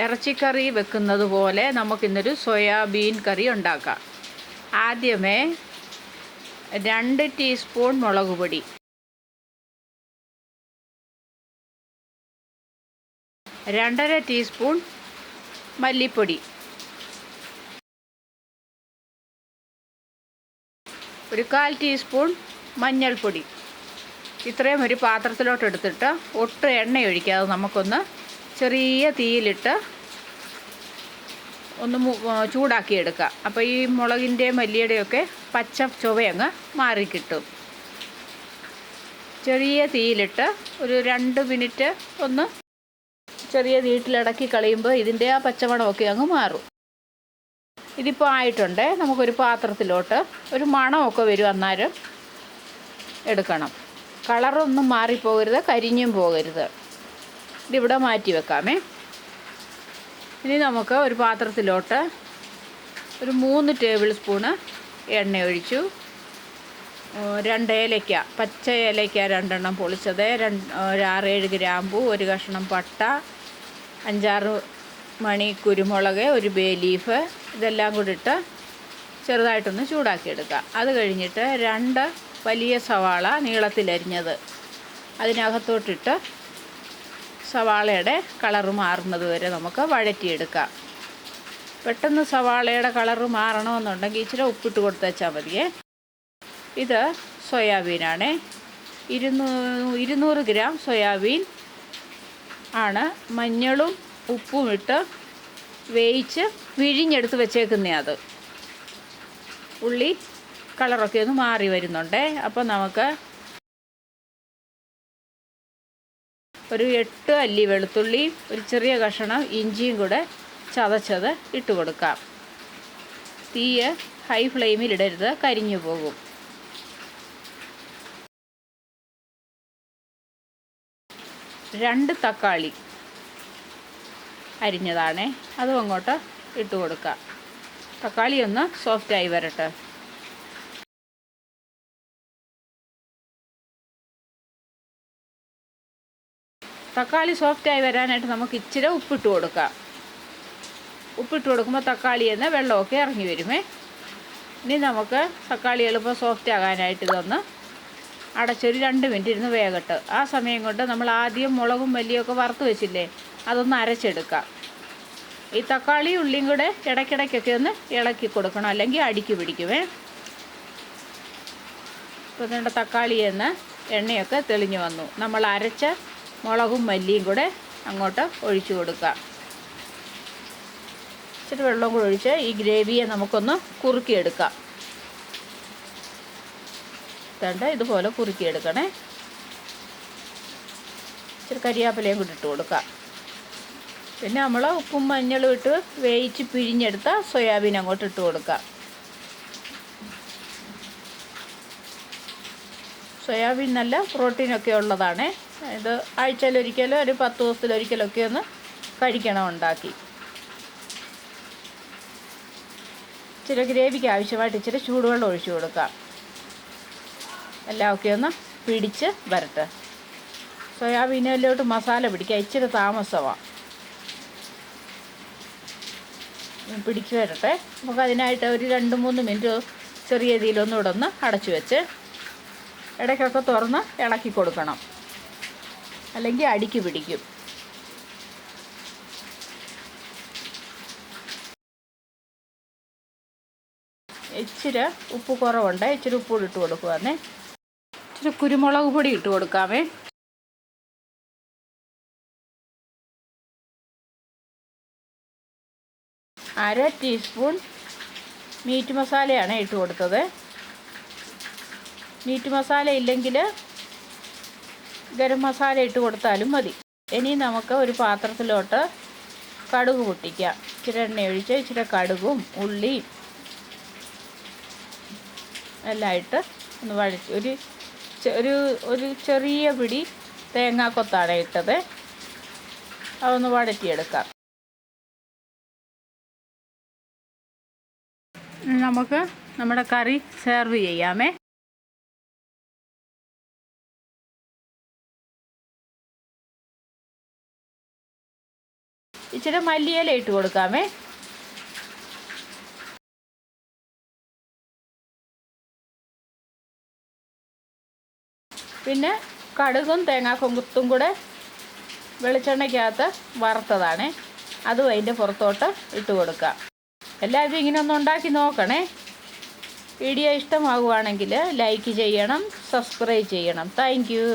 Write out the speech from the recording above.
ഇറച്ചിക്കറി വെക്കുന്നത് പോലെ നമുക്കിന്നൊരു സോയാബീൻ കറി ഉണ്ടാക്കാം. ആദ്യമേ 2 ടീസ്പൂൺ മുളക് പൊടി, 2.5 ടീസ്പൂൺ മല്ലിപ്പൊടി, ഒരു 1/4 ടീസ്പൂൺ മഞ്ഞൾപ്പൊടി. ഇത്രയും ഒരു പാത്രത്തിലോട്ട് എടുത്തിട്ട് ഒട്ടും എണ്ണ ഒഴിക്കാതെ നമുക്കൊന്ന് ചെറിയ തീയിലിട്ട് ഒന്ന് ചൂടാക്കിയെടുക്കാം. അപ്പോൾ ഈ മുളകിൻ്റെയും മല്ലിയുടെയൊക്കെ പച്ച ചുവയങ്ങ് മാറിക്കിട്ടും. ചെറിയ തീയിലിട്ട് ഒരു 2 മിനിറ്റ് ഒന്ന് ചെറിയ തീയിലിളക്കി കളയുമ്പോൾ ഇതിൻ്റെ ആ പച്ചമണമൊക്കെ അങ്ങ് മാറും. ഇതിപ്പോൾ ആയിട്ടുണ്ട്. നമുക്കൊരു പാത്രത്തിലോട്ട് ഒരു മണമൊക്കെ വരും അന്നേരം എടുക്കണം. കളറൊന്നും മാറിപ്പോകരുത്, കരിഞ്ഞും പോകരുത്. ഇതിവിടെ മാറ്റി വെക്കാമേ. ഇനി നമുക്ക് ഒരു പാത്രത്തിലോട്ട് ഒരു 3 ടേബിൾ സ്പൂണ് എണ്ണ ഒഴിച്ചു. 2 ഏലയ്ക്ക, പച്ച ഏലയ്ക്ക 2 എണ്ണം പൊളിച്ചത്, ഒരു 6-7 ഗ്രാമ്പൂ, ഒരു കഷ്ണം പട്ട, 5-6 മണി കുരുമുളക്, ഒരു ബേ ലീഫ്, ഇതെല്ലാം കൂടി ഇട്ട് ചെറുതായിട്ടൊന്ന് ചൂടാക്കിയെടുക്കുക. അത് കഴിഞ്ഞിട്ട് 2 വലിയ സവാള നീളത്തിലരിഞ്ഞത് അതിനകത്തോട്ടിട്ട് സവാളയുടെ കളറ് മാറുന്നത് വരെ നമുക്ക് വഴറ്റിയെടുക്കാം. പെട്ടെന്ന് സവാളയുടെ കളറ് മാറണമെന്നുണ്ടെങ്കിൽ ഇച്ചിരി ഉപ്പിട്ട് കൊടുത്തേച്ചാൽ മതിയേ. ഇത് സോയാബീനാണ്. 200 ഗ്രാം സോയാബീൻ ആണ്. മഞ്ഞളും ഉപ്പും ഇട്ട് വേവിച്ച് വിഴിഞ്ഞെടുത്ത് വെച്ചേക്കുന്നതാണ്. ഉള്ളി കളറൊക്കെ ഒന്ന് മാറി വരുന്നുണ്ട്. അപ്പോൾ നമുക്ക് ഒരു 8 അല്ലി വെളുത്തുള്ളി, ഒരു ചെറിയ കഷണം ഇഞ്ചിയും കൂടെ ചതച്ചത് ഇട്ട് കൊടുക്കാം. തീയ് ഹൈ ഫ്ലെയിമിലിടരുത്, കരിഞ്ഞു പോകും. രണ്ട് തക്കാളി അരിഞ്ഞതാണ്, അതും അങ്ങോട്ട് ഇട്ട് കൊടുക്കാം. തക്കാളി ഒന്ന് സോഫ്റ്റായി വരട്ടെ. തക്കാളി സോഫ്റ്റായി വരാനായിട്ട് നമുക്ക് ഇച്ചിരി ഉപ്പിട്ട് കൊടുക്കാം. ഉപ്പിട്ട് കൊടുക്കുമ്പോൾ തക്കാളിയിൽ നിന്ന് വെള്ളമൊക്കെ ഇറങ്ങി വരുമേ. ഇനി നമുക്ക് തക്കാളി എളുപ്പം സോഫ്റ്റ് ആകാനായിട്ട് ഇതൊന്ന് അടച്ചൊരു 2 മിനിറ്റ് ഇരുന്ന് വേകട്ടെ. ആ സമയം കൊണ്ട് നമ്മൾ ആദ്യം മുളകും മല്ലിയൊക്കെ വറുത്ത് വെച്ചില്ലേ, അതൊന്ന് അരച്ചെടുക്കാം. ഈ തക്കാളി ഉള്ളിയും കൂടെ ഇടയ്ക്കിടയ്ക്കൊക്കെ ഒന്ന് ഇളക്കി കൊടുക്കണം, അല്ലെങ്കിൽ അടിക്ക് പിടിക്കുമേ. ഇപ്പോൾ നമ്മുടെ തക്കാളിയിൽ നിന്ന് എണ്ണയൊക്കെ തെളിഞ്ഞു വന്നു. നമ്മൾ അരച്ച മുളകും മല്ലിയും കൂടെ അങ്ങോട്ട് ഒഴിച്ചു കൊടുക്കാം. ഇച്ചിരി വെള്ളം കൂടെ ഒഴിച്ച് ഈ ഗ്രേവിയെ നമുക്കൊന്ന് കുറുക്കിയെടുക്കാം. ഇതുപോലെ കുറുക്കിയെടുക്കണേ. ഇച്ചിരി കരിയാപ്പിലയും കൂടി ഇട്ട് കൊടുക്കാം. പിന്നെ നമ്മൾ ഉപ്പും മഞ്ഞളും ഇട്ട് വേവിച്ച് പിഴിഞ്ഞെടുത്ത സോയാബീൻ അങ്ങോട്ട് ഇട്ട് കൊടുക്കാം. സോയാബീൻ നല്ല പ്രോട്ടീനൊക്കെ ഉള്ളതാണ്. ഇത് ആഴ്ചയിലൊരിക്കലോ ഒരു 10 ദിവസത്തിലൊരിക്കലൊക്കെ ഒന്ന് കഴിക്കണം ഉണ്ടാക്കി. ഇച്ചിരി ഗ്രേവിക്ക് ആവശ്യമായിട്ട് ഇച്ചിരി ചൂടുവെള്ളം ഒഴിച്ചു കൊടുക്കാം. എല്ലാമൊക്കെ ഒന്ന് പിടിച്ച് വരട്ടെ. സോയാബീനിലോട്ട് മസാല പിടിക്കാൻ ഇച്ചിരി താമസമാണ്. പിടിച്ച് വരട്ടെ. നമുക്ക് അതിനായിട്ട് ഒരു 2-3 മിനിറ്റ് ചെറിയ രീതിയിലൊന്നുകൂടെ ഒന്ന് അടച്ചു വെച്ച് ഇടയ്ക്കൊക്കെ തുറന്ന് ഇളക്കി കൊടുക്കണം, അല്ലെങ്കിൽ അടിക്ക് പിടിക്കും. ഇച്ചിരി ഉപ്പ് കുറവുണ്ട്, ഇച്ചിരി ഉപ്പ് കൂടി ഇട്ട് കൊടുക്കുവാന്നേ. ഇച്ചിരി കുരുമുളക് പൊടി ഇട്ട് കൊടുക്കാമേ. അര ടീസ്പൂൺ മീറ്റ് മസാലയാണ് ഇട്ട് കൊടുത്തത്. മീറ്റ് മസാല ഇല്ലെങ്കിൽ ഗരം മസാല ഇട്ട് കൊടുത്താലും മതി. ഇനി നമുക്ക് ഒരു പാത്രത്തിലോട്ട് കടുക് പൊട്ടിക്കാം. ഇച്ചിരി എണ്ണ ഒഴിച്ച് ഇച്ചിരി കടുകും ഉള്ളിയും എല്ലാം ഇട്ട് ഒന്ന് വഴറ്റി ഒരു ചെറിയ പിടി തേങ്ങാക്കൊത്താണ് ഇട്ടത്. അതൊന്ന് വഴറ്റിയെടുക്കാം. നമുക്ക് നമ്മുടെ കറി സെർവ് ചെയ്യാമേ. ഇച്ചിരി മല്ലിയില ഇട്ട് കൊടുക്കാമേ. പിന്നെ കടുകും തേങ്ങാക്കൊത്തും കൂടെ വെളിച്ചെണ്ണയ്ക്കകത്ത് വറുത്തതാണ്, അതും അതിൻ്റെ പുറത്തോട്ട് ഇട്ട് കൊടുക്കുക. എല്ലാവരും ഇങ്ങനെ ഒന്ന് ഉണ്ടാക്കി നോക്കണേ. വീഡിയോ ഇഷ്ടമാകുവാണെങ്കിൽ ലൈക്ക് ചെയ്യണം, സബ്സ്ക്രൈബ് ചെയ്യണം. Thank you.